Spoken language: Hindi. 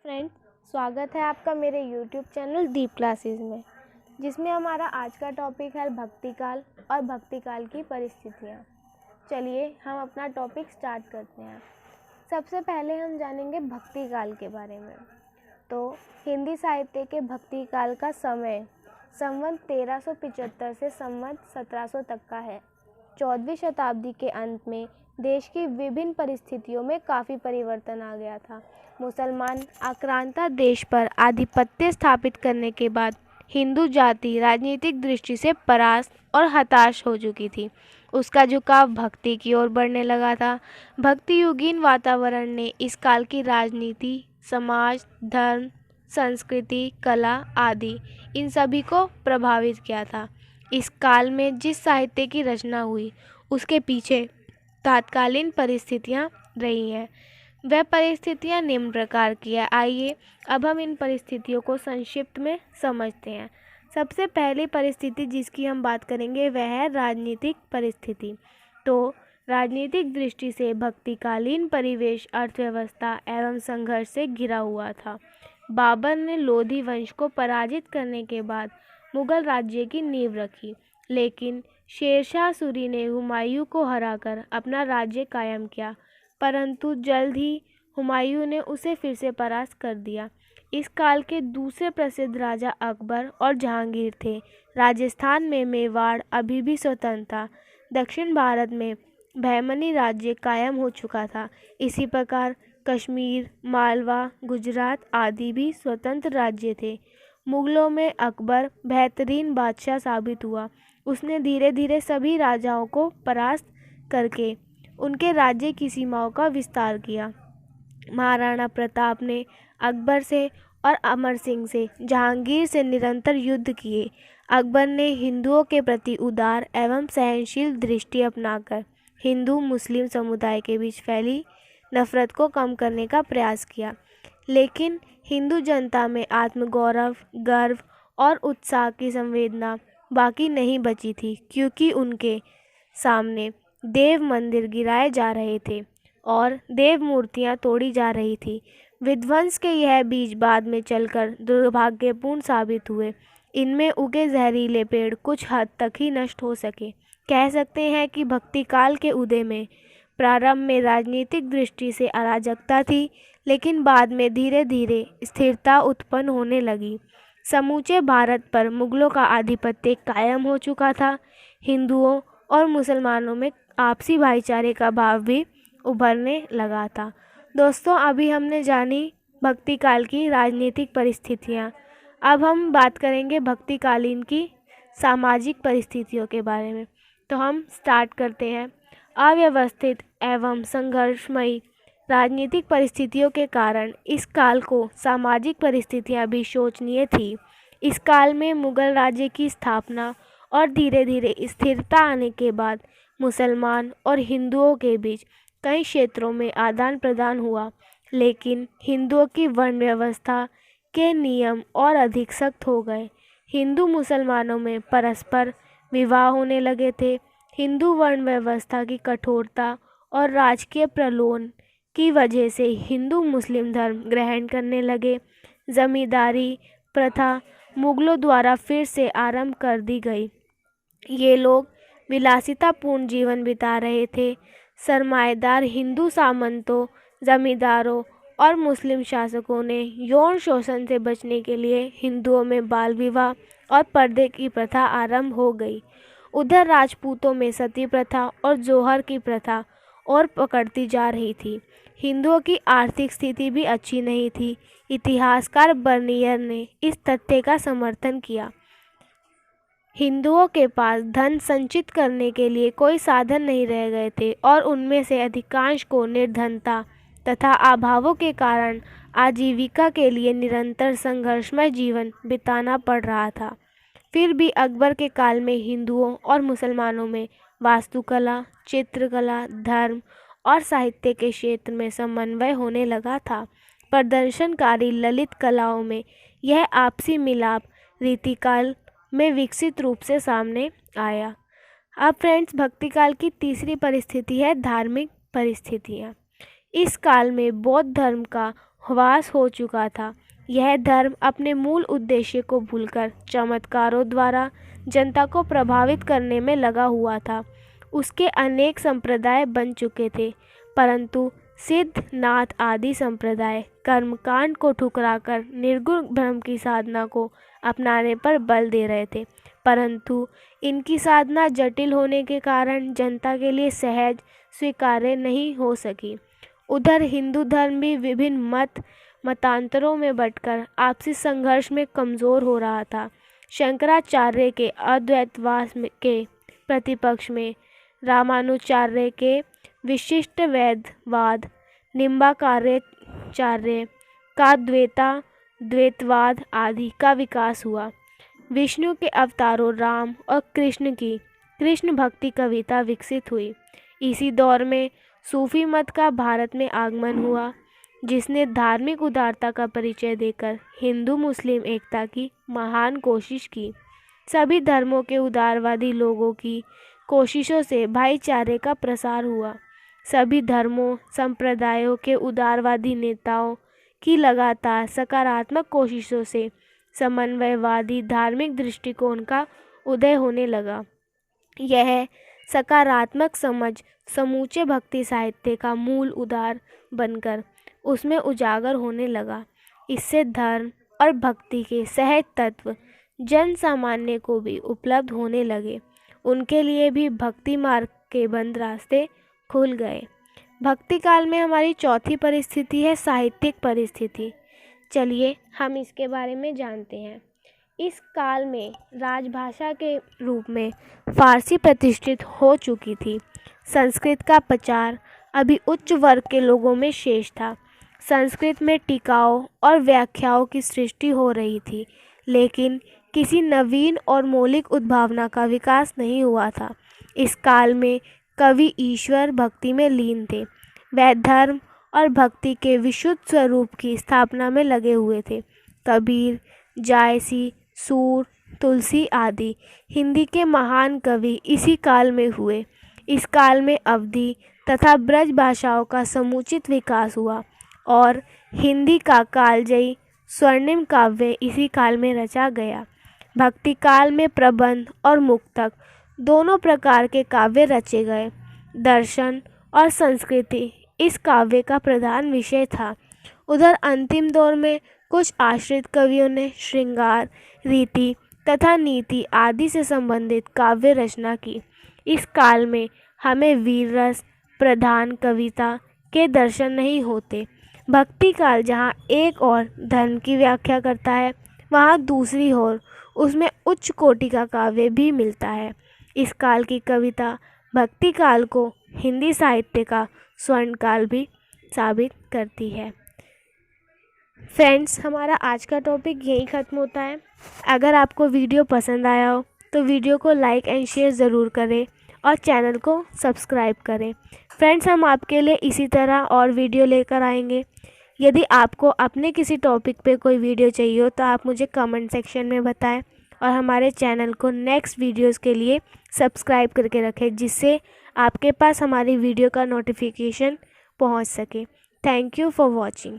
फ्रेंड्स, स्वागत है आपका मेरे यूट्यूब चैनल दीप क्लासेस में, जिसमें हमारा आज का टॉपिक है भक्ति काल और भक्ति काल की परिस्थितियाँ। चलिए हम अपना टॉपिक स्टार्ट करते हैं। सबसे पहले हम जानेंगे भक्ति काल के बारे में। तो हिंदी साहित्य के भक्ति काल का समय संवत 1375 से संवत 1700 तक का है। 14वीं शताब्दी के अंत में देश की विभिन्न परिस्थितियों में काफ़ी परिवर्तन आ गया था। मुसलमान आक्रांता देश पर आधिपत्य स्थापित करने के बाद हिंदू जाति राजनीतिक दृष्टि से परास्त और हताश हो चुकी थी। उसका झुकाव भक्ति की ओर बढ़ने लगा था। भक्ति युगीन वातावरण ने इस काल की राजनीति, समाज, धर्म, संस्कृति, कला आदि इन सभी को प्रभावित किया था। इस काल में जिस साहित्य की रचना हुई उसके पीछे तात्कालीन परिस्थितियाँ रही हैं। वह परिस्थितियाँ निम्न प्रकार की है। आइए अब हम इन परिस्थितियों को संक्षिप्त में समझते हैं। सबसे पहली परिस्थिति जिसकी हम बात करेंगे वह है राजनीतिक परिस्थिति। तो राजनीतिक दृष्टि से भक्तिकालीन परिवेश अर्थव्यवस्था एवं संघर्ष से घिरा हुआ था। बाबर ने लोधी वंश को पराजित करने के बाद मुगल राज्य की नींव रखी, लेकिन शेरशाह सूरी ने हुमायूं को हराकर अपना राज्य कायम किया, परंतु जल्द ही हुमायूं ने उसे फिर से परास्त कर दिया। इस काल के दूसरे प्रसिद्ध राजा अकबर और जहांगीर थे। राजस्थान में मेवाड़ अभी भी स्वतंत्र था। दक्षिण भारत में बहमनी राज्य कायम हो चुका था। इसी प्रकार कश्मीर, मालवा, गुजरात आदि भी स्वतंत्र राज्य थे। मुगलों में अकबर बेहतरीन बादशाह साबित हुआ। उसने धीरे धीरे सभी राजाओं को परास्त करके उनके राज्य की सीमाओं का विस्तार किया। महाराणा प्रताप ने अकबर से और अमर सिंह से, जहांगीर से निरंतर युद्ध किए। अकबर ने हिंदुओं के प्रति उदार एवं सहनशील दृष्टि अपनाकर हिंदू मुस्लिम समुदाय के बीच फैली नफरत को कम करने का प्रयास किया, लेकिन हिंदू जनता में आत्मगौरव, गर्व और उत्साह की संवेदना बाकी नहीं बची थी, क्योंकि उनके सामने देव मंदिर गिराए जा रहे थे और देव मूर्तियां तोड़ी जा रही थी। विध्वंस के यह बीज बाद में चलकर दुर्भाग्यपूर्ण साबित हुए। इनमें उगे जहरीले पेड़ कुछ हद तक ही नष्ट हो सके। कह सकते हैं कि भक्ति काल के उदय में प्रारंभ में राजनीतिक दृष्टि से अराजकता थी, लेकिन बाद में धीरे धीरे स्थिरता उत्पन्न होने लगी। समूचे भारत पर मुगलों का आधिपत्य कायम हो चुका था। हिंदुओं और मुसलमानों में आपसी भाईचारे का भाव भी उभरने लगा था। दोस्तों, अभी हमने जानी भक्ति काल की राजनीतिक परिस्थितियाँ। अब हम बात करेंगे भक्तिकालीन की सामाजिक परिस्थितियों के बारे में। तो हम स्टार्ट करते हैं। अव्यवस्थित एवं संघर्षमयी राजनीतिक परिस्थितियों के कारण इस काल को सामाजिक परिस्थितियां भी शोचनीय थी। इस काल में मुगल राज्य की स्थापना और धीरे धीरे स्थिरता आने के बाद मुसलमान और हिंदुओं के बीच कई क्षेत्रों में आदान प्रदान हुआ, लेकिन हिंदुओं की वर्ण व्यवस्था के नियम और अधिक सख्त हो गए। हिंदू मुसलमानों में परस्पर विवाह होने लगे थे। हिंदू वर्ण व्यवस्था की कठोरता और राजकीय प्रलोभन की वजह से हिंदू मुस्लिम धर्म ग्रहण करने लगे। जमींदारी प्रथा मुगलों द्वारा फिर से आरंभ कर दी गई। ये लोग विलासितापूर्ण जीवन बिता रहे थे। सरमाएदार हिंदू सामंतों, जमींदारों और मुस्लिम शासकों ने यौन शोषण से बचने के लिए हिंदुओं में बाल विवाह और पर्दे की प्रथा आरंभ हो गई। उधर राजपूतों में सती प्रथा और जौहर की प्रथा और पकड़ती जा रही थी। हिंदुओं की आर्थिक स्थिति भी अच्छी नहीं थी। इतिहासकार बर्नियर ने इस तथ्य का समर्थन किया। हिंदुओं के पास धन संचित करने के लिए कोई साधन नहीं रह गए थे और उनमें से अधिकांश को निर्धनता तथा अभावों के कारण आजीविका के लिए निरंतर संघर्षमय जीवन बिताना पड़ रहा था। फिर भी अकबर के काल में हिंदुओं और मुसलमानों में वास्तुकला, चित्रकला, धर्म और साहित्य के क्षेत्र में समन्वय होने लगा था। प्रदर्शनकारी ललित कलाओं में यह आपसी मिलाप रीतिकाल में विकसित रूप से सामने आया। अब फ्रेंड्स, भक्ति काल की तीसरी परिस्थिति है धार्मिक परिस्थितियाँ। इस काल में बौद्ध धर्म का ह्रास हो चुका था। यह धर्म अपने मूल उद्देश्य को भूलकर चमत्कारों द्वारा जनता को प्रभावित करने में लगा हुआ था। उसके अनेक संप्रदाय बन चुके थे, परंतु सिद्ध, नाथ आदि संप्रदाय कर्मकांड को ठुकराकर निर्गुण ब्रह्म की साधना को अपनाने पर बल दे रहे थे, परंतु इनकी साधना जटिल होने के कारण जनता के लिए सहज स्वीकार्य नहीं हो सकी। उधर हिंदू धर्म भी विभिन्न मतांतरों में बंटकर आपसी संघर्ष में कमज़ोर हो रहा था। शंकराचार्य के अद्वैतवाद के प्रतिपक्ष में रामानुजाचार्य के विशिष्ट वैदवाद, निम्बार्काचार्य का द्वैतवाद आदि का विकास हुआ। विष्णु के अवतारों राम और कृष्ण की कृष्ण भक्ति कविता विकसित हुई। इसी दौर में सूफी मत का भारत में आगमन हुआ, जिसने धार्मिक उदारता का परिचय देकर हिंदू मुस्लिम एकता की महान कोशिश की। सभी धर्मों के उदारवादी लोगों की कोशिशों से भाईचारे का प्रसार हुआ। सभी धर्मों संप्रदायों के उदारवादी नेताओं की लगातार सकारात्मक कोशिशों से समन्वयवादी धार्मिक दृष्टिकोण का उदय होने लगा। यह सकारात्मक समझ समूचे भक्ति साहित्य का मूल उदार बनकर उसमें उजागर होने लगा। इससे धर्म और भक्ति के सहज तत्व जन सामान्य को भी उपलब्ध होने लगे। उनके लिए भी भक्ति मार्ग के बंद रास्ते खुल गए। भक्ति काल में हमारी चौथी परिस्थिति है साहित्यिक परिस्थिति। चलिए हम इसके बारे में जानते हैं। इस काल में राजभाषा के रूप में फारसी प्रतिष्ठित हो चुकी थी। संस्कृत का प्रचार अभी उच्च वर्ग के लोगों में शेष था। संस्कृत में टीकाओं और व्याख्याओं की सृष्टि हो रही थी, लेकिन किसी नवीन और मौलिक उद्भावना का विकास नहीं हुआ था। इस काल में कवि ईश्वर भक्ति में लीन थे। वह धर्म और भक्ति के विशुद्ध स्वरूप की स्थापना में लगे हुए थे। कबीर, जायसी, सूर, तुलसी आदि हिंदी के महान कवि इसी काल में हुए। इस काल में अवधी तथा ब्रज भाषाओं का समुचित विकास हुआ और हिंदी का कालजयी स्वर्णिम काव्य इसी काल में रचा गया। भक्ति काल में प्रबंध और मुक्तक दोनों प्रकार के काव्य रचे गए। दर्शन और संस्कृति इस काव्य का प्रधान विषय था। उधर अंतिम दौर में कुछ आश्रित कवियों ने श्रृंगार, रीति तथा नीति आदि से संबंधित काव्य रचना की। इस काल में हमें वीर रस प्रधान कविता के दर्शन नहीं होते। भक्ति काल जहाँ एक और धर्म की व्याख्या करता है, वहाँ दूसरी ओर उसमें उच्च कोटि का काव्य भी मिलता है। इस काल की कविता भक्ति काल को हिंदी साहित्य का स्वर्ण काल भी साबित करती है। फ्रेंड्स, हमारा आज का टॉपिक यहीं ख़त्म होता है। अगर आपको वीडियो पसंद आया हो तो वीडियो को लाइक एंड शेयर ज़रूर करें और चैनल को सब्सक्राइब करें। फ्रेंड्स, हम आपके लिए इसी तरह और वीडियो लेकर आएंगे। यदि आपको अपने किसी टॉपिक पे कोई वीडियो चाहिए हो तो आप मुझे कमेंट सेक्शन में बताएं और हमारे चैनल को नेक्स्ट वीडियोस के लिए सब्सक्राइब करके रखें, जिससे आपके पास हमारी वीडियो का नोटिफिकेशन पहुंच सके। Thank you for watching.